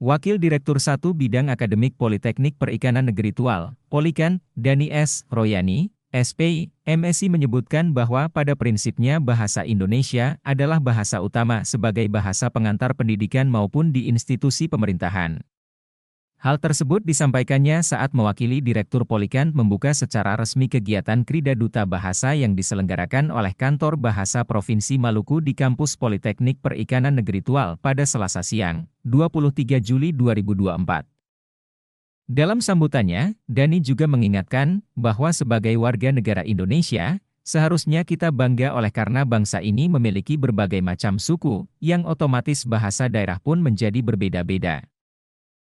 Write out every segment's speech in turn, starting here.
Wakil Direktur 1 Bidang Akademik Politeknik Perikanan Negeri Tual, Polikan, Dani S. Royani, SPI, MSI menyebutkan bahwa pada prinsipnya bahasa Indonesia adalah bahasa utama sebagai bahasa pengantar pendidikan maupun di institusi pemerintahan. Hal tersebut disampaikannya saat mewakili Direktur Polikan membuka secara resmi kegiatan Krida Duta Bahasa yang diselenggarakan oleh Kantor Bahasa Provinsi Maluku di Kampus Politeknik Perikanan Negeri Tual pada Selasa siang, 23 Juli 2024. Dalam sambutannya, Dani juga mengingatkan bahwa sebagai warga negara Indonesia, seharusnya kita bangga oleh karena bangsa ini memiliki berbagai macam suku, yang otomatis bahasa daerah pun menjadi berbeda-beda.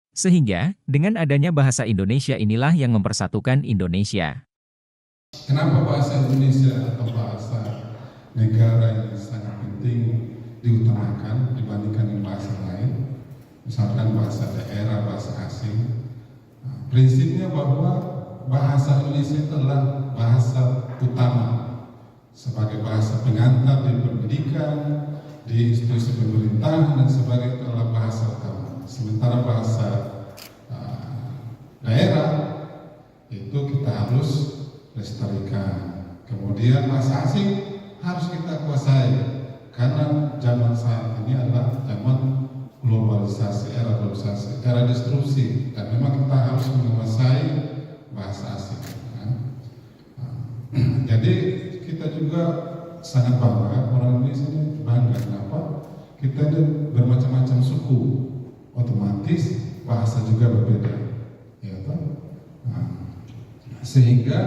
Sehingga, dengan adanya bahasa Indonesia inilah yang mempersatukan Indonesia. Kenapa bahasa Indonesia atau bahasa negara yang sangat penting diutamakan dibandingkan dengan bahasa lain? Misalkan bahasa daerah, bahasa asing. Prinsipnya bahwa bahasa Indonesia adalah bahasa utama sebagai bahasa pengantar di pendidikan, di institusi pemerintahan dan sebagainya adalah bahasa utama. Sementara bahasa daerah itu kita harus lestarikan. Kemudian bahasa asing harus kita kuasai karena zaman saat ini adalah zaman globalisasi, era globalisasi, era disrupsi, dan memang kita harus menguasai bahasa asing. Jadi kita juga sangat bangga, orang Indonesia ini bangga. Kenapa? Kita ada bermacam-macam suku, otomatis bahasa juga berbeda, ya kan? Sehingga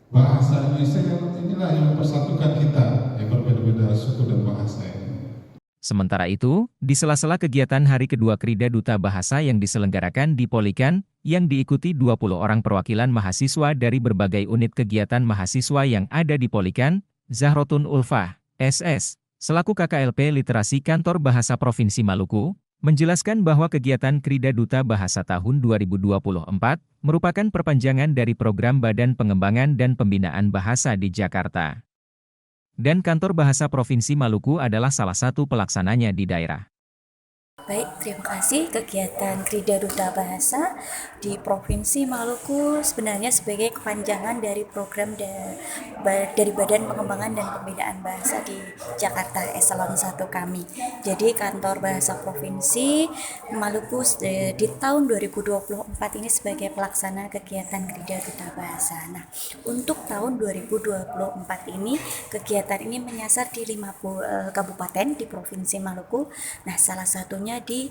bahasa Indonesia inilah yang mempersatukan kita yang berbeda-beda suku dan bahasa ini. Sementara itu, di sela-sela kegiatan hari kedua Krida Duta Bahasa yang diselenggarakan di Polikan, yang diikuti 20 orang perwakilan mahasiswa dari berbagai unit kegiatan mahasiswa yang ada di Polikan, Zahrotun Ulfah, SS, selaku KKLP Literasi Kantor Bahasa Provinsi Maluku, menjelaskan bahwa kegiatan Krida Duta Bahasa tahun 2024 merupakan perpanjangan dari program Badan Pengembangan dan Pembinaan Bahasa di Jakarta. Dan Kantor Bahasa Provinsi Maluku adalah salah satu pelaksananya di daerah. Baik, terima kasih. Kegiatan Krida Duta Bahasa di Provinsi Maluku sebenarnya sebagai kepanjangan dari program dari Badan Pengembangan dan Pembinaan Bahasa di Jakarta Eselon 1 kami. Jadi Kantor Bahasa Provinsi Maluku di tahun 2024 ini sebagai pelaksana kegiatan Krida Duta Bahasa. Nah, untuk tahun 2024 ini kegiatan ini menyasar di 50 kabupaten di Provinsi Maluku. Nah, salah satunya di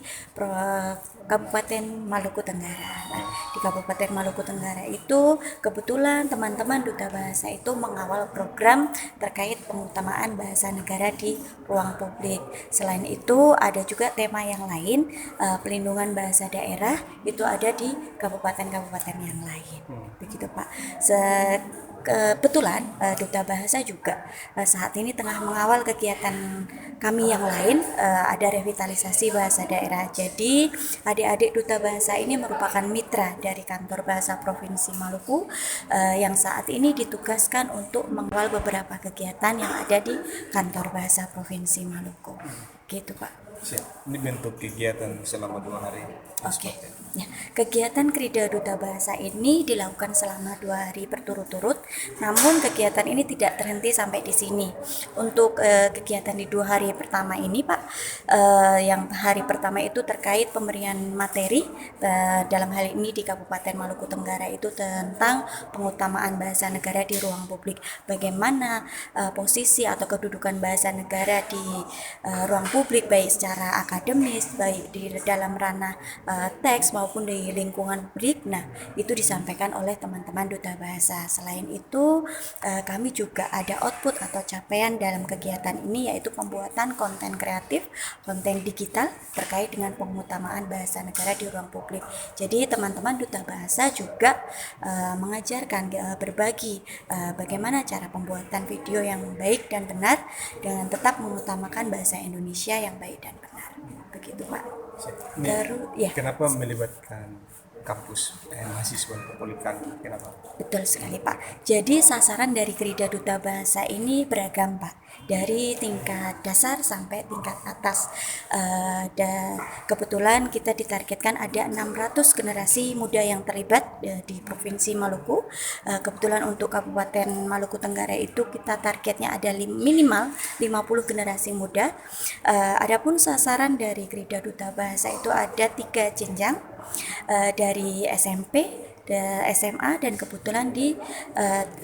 Kabupaten Maluku Tenggara. Nah, di Kabupaten Maluku Tenggara itu kebetulan teman-teman Duta Bahasa itu mengawal program terkait pengutamaan bahasa negara di ruang publik. Selain itu ada juga tema yang lain, pelindungan bahasa daerah itu ada di kabupaten-kabupaten yang lain. Begitu Pak. Kebetulan Duta Bahasa juga saat ini tengah mengawal kegiatan kami yang lain, ada revitalisasi bahasa daerah. Jadi adik-adik Duta Bahasa ini merupakan mitra dari Kantor Bahasa Provinsi Maluku yang saat ini ditugaskan untuk mengawal beberapa kegiatan yang ada di Kantor Bahasa Provinsi Maluku. Gitu Pak. Ini bentuk kegiatan selama 2 hari. Oke. Ya, kegiatan Krida Duta Bahasa ini dilakukan selama 2 hari berturut-turut. Namun kegiatan ini tidak terhenti sampai di sini. Untuk kegiatan di 2 hari pertama ini, Pak, yang hari pertama itu terkait pemberian materi dalam hal ini di Kabupaten Maluku Tenggara itu tentang pengutamaan bahasa negara di ruang publik. Bagaimana posisi atau kedudukan bahasa negara di ruang publik baik secara akademis, baik di dalam ranah teks maupun di lingkungan publik. Nah, itu disampaikan oleh teman-teman Duta Bahasa. Selain itu, kami juga ada output atau capaian dalam kegiatan ini, yaitu pembuatan konten kreatif, konten digital terkait dengan pengutamaan bahasa negara di ruang publik. Jadi teman-teman Duta Bahasa juga mengajarkan, berbagi bagaimana cara pembuatan video yang baik dan benar dengan tetap mengutamakan bahasa Indonesia yang baik dan benar. Begitu Pak. Kenapa melibatkan kampus mahasiswa Polikan. Kenapa? Betul sekali Pak. Jadi sasaran dari Krida Duta Bahasa ini beragam Pak. Dari tingkat dasar sampai tingkat atas. Dan kebetulan kita ditargetkan ada 600 generasi muda yang terlibat di Provinsi Maluku. Kebetulan untuk Kabupaten Maluku Tenggara itu kita targetnya ada minimal 50 generasi muda. Adapun sasaran dari Krida Duta Bahasa itu ada 3 jenjang, dari SMP, SMA, dan kebetulan di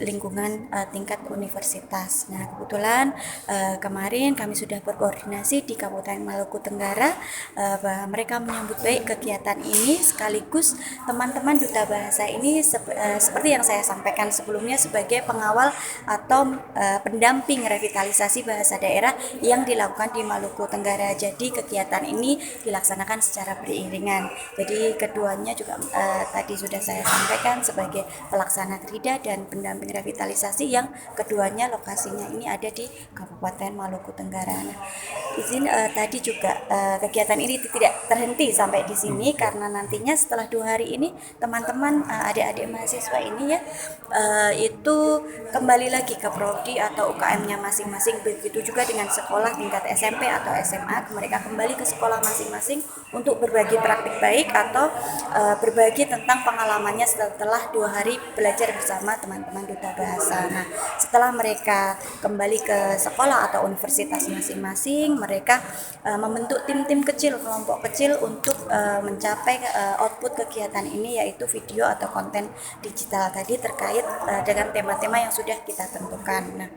lingkungan tingkat universitas. Nah, kebetulan kemarin kami sudah berkoordinasi di Kabupaten Maluku Tenggara bahwa mereka menyambut baik kegiatan ini, sekaligus teman-teman Duta Bahasa ini seperti yang saya sampaikan sebelumnya sebagai pengawal atau pendamping revitalisasi bahasa daerah yang dilakukan di Maluku Tenggara. Jadi kegiatan ini dilaksanakan secara beriringan. Jadi keduanya juga tadi sudah saya sampaikan sebagai pelaksana Krida dan pendamping revitalisasi yang keduanya lokasinya ini ada di Kabupaten Maluku Tenggara. Nah, izin tadi juga kegiatan ini tidak terhenti sampai di sini karena nantinya setelah 2 hari ini teman-teman adik-adik mahasiswa ini ya itu kembali lagi ke prodi atau UKM-nya masing-masing, begitu juga dengan sekolah tingkat SMP atau SMA, mereka kembali ke sekolah masing-masing untuk berbagi praktik baik atau berbagi tentang pengalamannya setelah 2 hari belajar bersama teman-teman Duta Bahasa. Nah, setelah mereka kembali ke sekolah atau universitas masing-masing, mereka membentuk tim-tim kecil, kelompok kecil untuk mencapai output kegiatan ini, yaitu video atau konten digital tadi terkait dengan tema-tema yang sudah kita tentukan. Nah,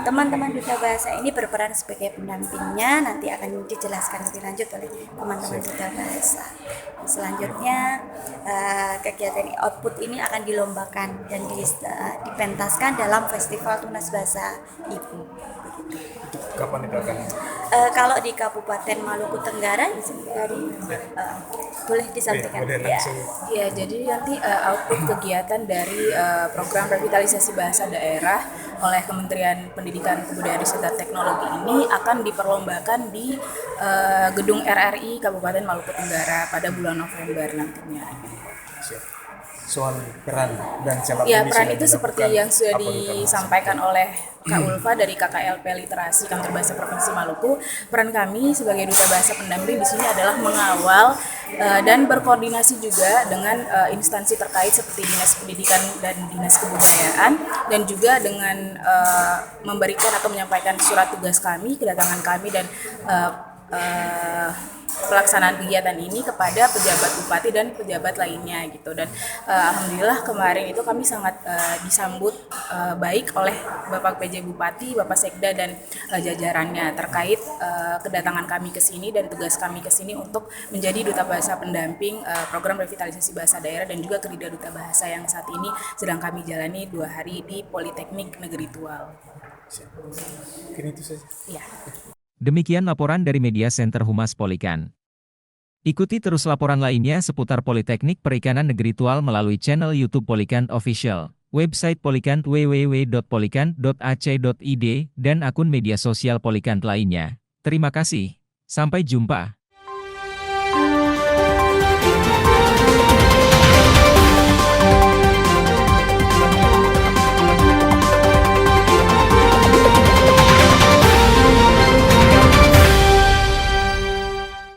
teman-teman Duta Bahasa ini berperan sebagai pendampingnya, nanti akan dijelaskan lebih lanjut oleh teman-teman Duta Bahasa. Selanjutnya kegiatan output ini akan dilombakan dan dipentaskan dalam Festival Tunas Bahasa Ibu. Kapan itu akan? Kalau di Kabupaten Maluku Tenggara boleh disampaikan ya. Ya, jadi nanti output kegiatan dari program revitalisasi bahasa daerah oleh Kementerian Pendidikan Kebudayaan Riset dan Teknologi ini akan diperlombakan di gedung RRI Kabupaten Maluku Tenggara pada bulan November nantinya. Soal peran dan siapa Ya, peran itu seperti yang sudah disampaikan oleh Kak Ulfa dari KKLP Literasi Kantor Bahasa Provinsi Maluku. Peran kami sebagai Duta Bahasa Pendamping di sini adalah mengawal dan berkoordinasi juga dengan instansi terkait seperti Dinas Pendidikan dan Dinas Kebudayaan, dan juga dengan memberikan atau menyampaikan surat tugas kami, kedatangan kami, dan pelaksanaan kegiatan ini kepada pejabat bupati dan pejabat lainnya gitu. Dan alhamdulillah kemarin itu kami sangat disambut baik oleh Bapak PJ Bupati, Bapak Sekda, dan jajarannya terkait kedatangan kami ke sini dan tugas kami ke sini untuk menjadi Duta Bahasa Pendamping program revitalisasi bahasa daerah dan juga Krida Duta Bahasa yang saat ini sedang kami jalani 2 hari di Politeknik Negeri Tual. Mungkin itu saja. Ya. Demikian laporan dari Media Center Humas Polikan. Ikuti terus laporan lainnya seputar Politeknik Perikanan Negeri Tual melalui channel YouTube Polikan Official, website Polikan www.polikan.ac.id, dan akun media sosial Polikan lainnya. Terima kasih. Sampai jumpa.